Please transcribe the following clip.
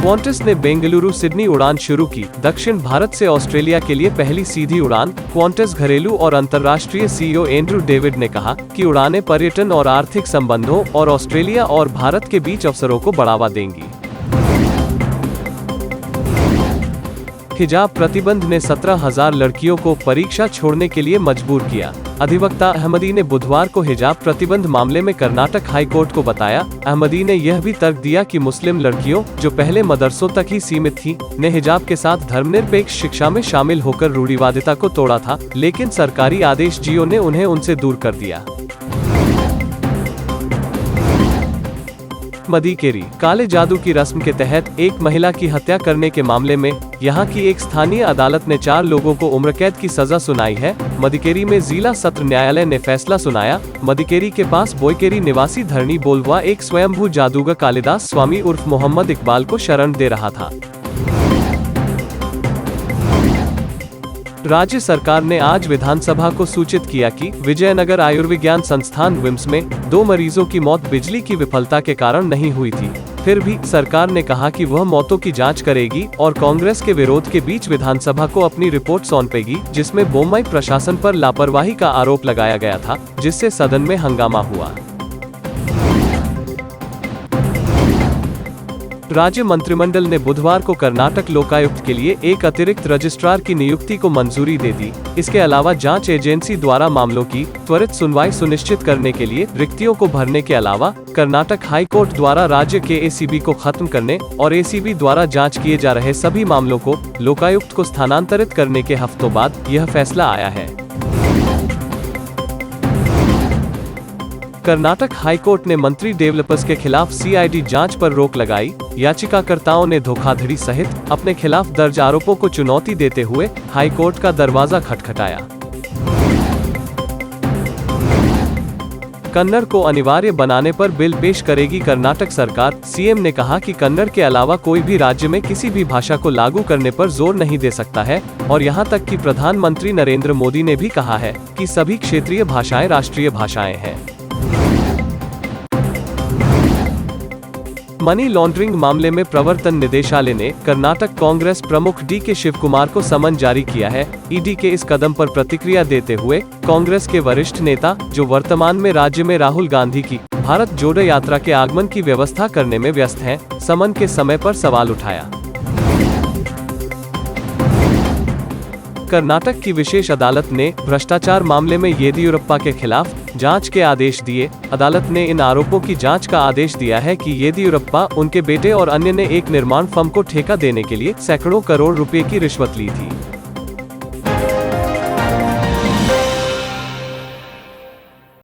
Qantas ने Bengaluru Sydney उड़ान शुरू की। दक्षिण भारत से ऑस्ट्रेलिया के लिए पहली सीधी उड़ान। क्वांटस घरेलू और अंतर्राष्ट्रीय सीईओ एंड्रू डेविड ने कहा कि उड़ानें पर्यटन और आर्थिक संबंधों और ऑस्ट्रेलिया और भारत के बीच अवसरों को बढ़ावा देंगी। हिजाब प्रतिबंध ने 17,000 लड़कियों को परीक्षा छोड़ने के लिए मजबूर किया। अधिवक्ता अहमदी ने बुधवार को हिजाब प्रतिबंध मामले में कर्नाटक हाई कोर्ट को बताया। अहमदी ने यह भी तर्क दिया कि मुस्लिम लड़कियों, जो पहले मदरसों तक ही सीमित थीं, ने हिजाब के साथ धर्मनिरपेक्ष शिक्षा में शामिल होकर रूढ़िवादिता को तोड़ा था, लेकिन सरकारी आदेश जीओ ने उन्हें उनसे दूर कर दिया। मदीकेरी काले जादू की रस्म के तहत एक महिला की हत्या करने के मामले में यहां की एक स्थानीय अदालत ने 4 लोगों को उम्र कैद की सजा सुनाई है। मदीकेरी में जिला सत्र न्यायालय ने फैसला सुनाया। मदीकेरी के पास बोईकेरी निवासी धरणी बोलवा एक स्वयंभू जादूगर कालिदास स्वामी उर्फ मोहम्मद इकबाल को शरण दे रहा था। राज्य सरकार ने आज विधानसभा को सूचित किया कि विजयनगर आयुर्विज्ञान संस्थान विम्स में 2 मरीजों की मौत बिजली की विफलता के कारण नहीं हुई थी। फिर भी सरकार ने कहा कि वह मौतों की जांच करेगी और कांग्रेस के विरोध के बीच विधानसभा को अपनी रिपोर्ट सौंपेगी, जिसमें बोम्मई प्रशासन पर लापरवाही का आरोप लगाया गया था, जिससे सदन में हंगामा हुआ। राज्य मंत्रिमंडल ने बुधवार को कर्नाटक लोकायुक्त के लिए एक अतिरिक्त रजिस्ट्रार की नियुक्ति को मंजूरी दे दी। इसके अलावा जांच एजेंसी द्वारा मामलों की त्वरित सुनवाई सुनिश्चित करने के लिए रिक्तियों को भरने के अलावा कर्नाटक हाई कोर्ट द्वारा राज्य के एसीबी को खत्म करने और एसीबी द्वारा जांच किए जा रहे सभी मामलों को लोकायुक्त को स्थानांतरित करने के हफ्तों बाद यह फैसला आया है। कर्नाटक हाई कोर्ट ने मंत्री डेवलपर्स के खिलाफ सीआईडी जांच पर रोक लगाई। याचिकाकर्ताओं ने धोखाधड़ी सहित अपने खिलाफ दर्ज आरोपों को चुनौती देते हुए हाई कोर्ट का दरवाजा खटखटाया। कन्नड़ को अनिवार्य बनाने पर बिल पेश करेगी कर्नाटक सरकार। सीएम ने कहा कि कन्नड़ के अलावा कोई भी राज्य में किसी भी भाषा को लागू करने पर जोर नहीं दे सकता है, और यहां तक कि प्रधानमंत्री नरेंद्र मोदी ने भी कहा है कि सभी क्षेत्रीय भाषाएं राष्ट्रीय भाषाएं हैं। मनी लॉन्ड्रिंग मामले में प्रवर्तन निदेशालय ने कर्नाटक कांग्रेस प्रमुख डीके शिवकुमार को समन जारी किया है। ईडी के इस कदम पर प्रतिक्रिया देते हुए कांग्रेस के वरिष्ठ नेता, जो वर्तमान में राज्य में राहुल गांधी की भारत जोड़ो यात्रा के आगमन की व्यवस्था करने में व्यस्त हैं, समन के समय पर सवाल उठाया। कर्नाटक की विशेष अदालत ने भ्रष्टाचार मामले में येदियुरप्पा के खिलाफ जांच के आदेश दिए। अदालत ने इन आरोपों की जांच का आदेश दिया है कि येदियुरप्पा, उनके बेटे और अन्य ने एक निर्माण फर्म को ठेका देने के लिए सैकड़ों करोड़ रुपए की रिश्वत ली थी।